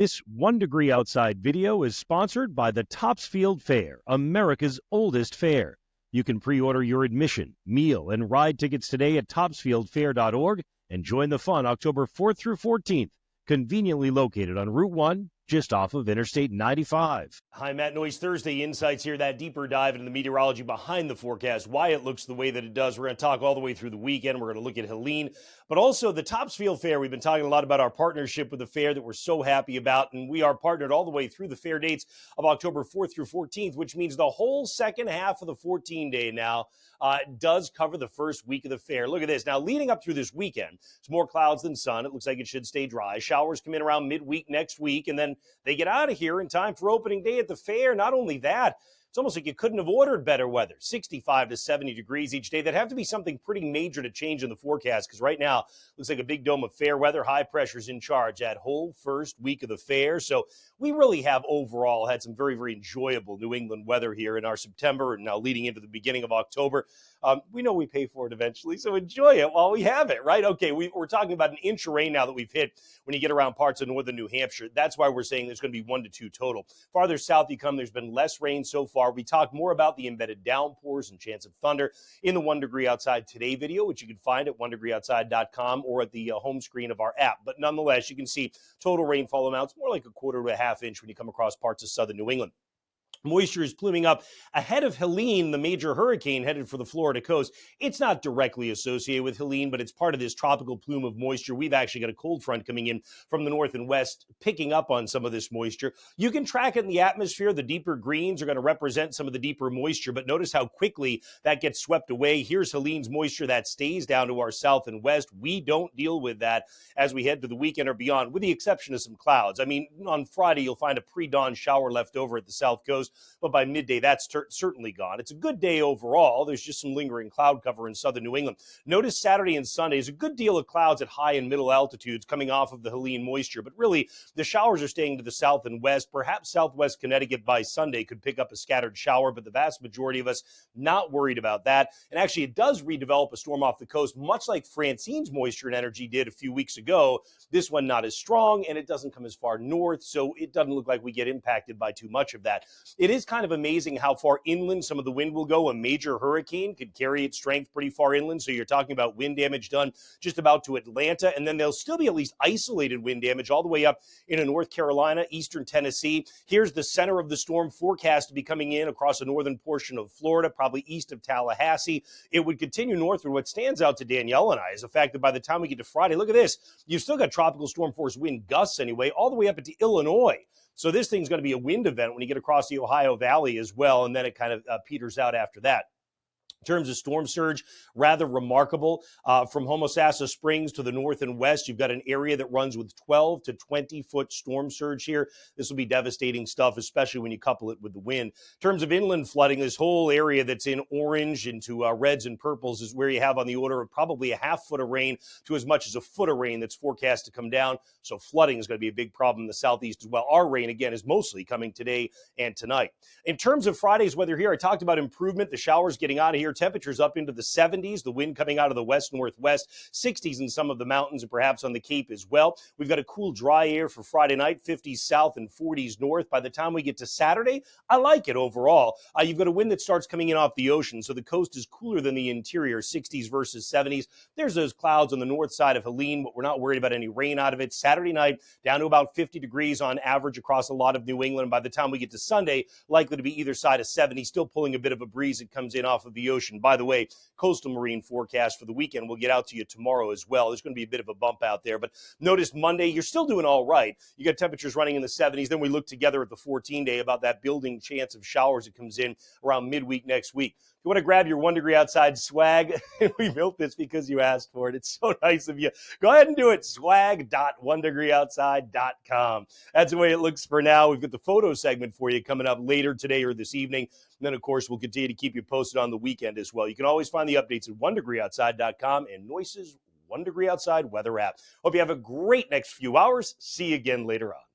This 1 Degree Outside video is sponsored by the Topsfield Fair, America's oldest fair. You can pre-order your admission, meal, and ride tickets today at topsfieldfair.org and join the fun October 4th through 14th, conveniently located on Route 1, just off of Interstate 95. Hi, Matt Noyes. Thursday Insights here, that deeper dive into the meteorology behind the forecast, why it looks the way that it does. We're going to talk all the way through the weekend. We're going to look at Helene, but also the Topsfield Fair. We've been talking a lot about our partnership with the fair that we're so happy about, and we are partnered all the way through the fair dates of October 4th through 14th, which means the whole second half of the 14-day now does cover the first week of the fair. Look at this. Now, leading up through this weekend, it's more clouds than sun. It looks like it should stay dry. Showers come in around midweek next week, and then they get out of here in time for opening day at the fair. Not only that, it's almost like you couldn't have ordered better weather. 65 to 70 degrees each day. That'd have to be something pretty major to change in the forecast, because right now looks like a big dome of fair weather. High pressure's in charge that whole first week of the fair. So we really have overall had some very, very enjoyable New England weather here in our September and now leading into the beginning of October. We know we pay for it eventually, so enjoy it while we have it, right? Okay, we're talking about an inch of rain now that we've hit when you get around parts of northern New Hampshire. That's why we're saying there's going to be 1 to 2 total. Farther south you come, there's been less rain so far. We talk more about the embedded downpours and chance of thunder in the 1 Degree Outside Today video, which you can find at onedegreeoutside.com or at the home screen of our app. But nonetheless, you can see total rainfall amounts more like 1/4 to 1/2 inch when you come across parts of southern New England. Moisture is pluming up ahead of Helene, the major hurricane headed for the Florida coast. It's not directly associated with Helene, but it's part of this tropical plume of moisture. We've actually got a cold front coming in from the north and west, picking up on some of this moisture. You can track it in the atmosphere. The deeper greens are going to represent some of the deeper moisture, but notice how quickly that gets swept away. Here's Helene's moisture that stays down to our south and west. We don't deal with that as we head to the weekend or beyond, with the exception of some clouds. I mean, on Friday, you'll find a pre-dawn shower left over at the south coast, but by midday, that's certainly gone. It's a good day overall. There's just some lingering cloud cover in southern New England. Notice Saturday and Sunday is a good deal of clouds at high and middle altitudes coming off of the Helene moisture, but really the showers are staying to the south and west. Perhaps southwest Connecticut by Sunday could pick up a scattered shower, but the vast majority of us not worried about that. And actually, it does redevelop a storm off the coast, much like Francine's moisture and energy did a few weeks ago. This one not as strong, and it doesn't come as far north, so it doesn't look like we get impacted by too much of that. It is kind of amazing how far inland some of the wind will go. A major hurricane could carry its strength pretty far inland, so you're talking about wind damage done just about to Atlanta, and then there'll still be at least isolated wind damage all the way up into North Carolina, eastern Tennessee. Here's the center of the storm forecast to be coming in across the northern portion of Florida, probably east of Tallahassee. It would continue northward. What stands out to Danielle and I is the fact that by the time we get to Friday, look at this, you've still got tropical storm force wind gusts anyway, all the way up into Illinois. So this thing's going to be a wind event when you get across the Ohio Valley as well, and then it kind of peters out after that. In terms of storm surge, rather remarkable. From Homosassa Springs to the north and west, you've got an area that runs with 12 to 20-foot storm surge here. This will be devastating stuff, especially when you couple it with the wind. In terms of inland flooding, this whole area that's in orange into reds and purples is where you have on the order of probably 1/2 foot of rain to as much as 1 foot of rain that's forecast to come down. So flooding is going to be a big problem in the southeast as well. Our rain, again, is mostly coming today and tonight. In terms of Friday's weather here, I talked about improvement, the showers getting out of here. Temperatures up into the 70s, the wind coming out of the west-northwest, 60s in some of the mountains and perhaps on the Cape as well. We've got a cool, dry air for Friday night, 50s south and 40s north. By the time we get to Saturday, I like it overall. You've got a wind that starts coming in off the ocean, so the coast is cooler than the interior, 60s versus 70s. There's those clouds on the north side of Helene, but we're not worried about any rain out of it. Saturday night, down to about 50 degrees on average across a lot of New England. By the time we get to Sunday, likely to be either side of 70, still pulling a bit of a breeze that comes in off of the ocean. By the way, coastal marine forecast for the weekend will get out to you tomorrow as well. There's going to be a bit of a bump out there, but notice Monday, you're still doing all right. You got temperatures running in the 70s. Then we look together at the 14-day about that building chance of showers that comes in around midweek next week. If you want to grab your 1 Degree Outside swag, we built this because you asked for it. It's so nice of you. Go ahead and do it. swag.onedegreeoutside.com. That's the way it looks for now. We've got the photo segment for you coming up later today or this evening. And then, of course, we'll continue to keep you posted on the weekend as well. You can always find the updates at onedegreeoutside.com and Noyce's 1 Degree Outside weather app. Hope you have a great next few hours. See you again later on.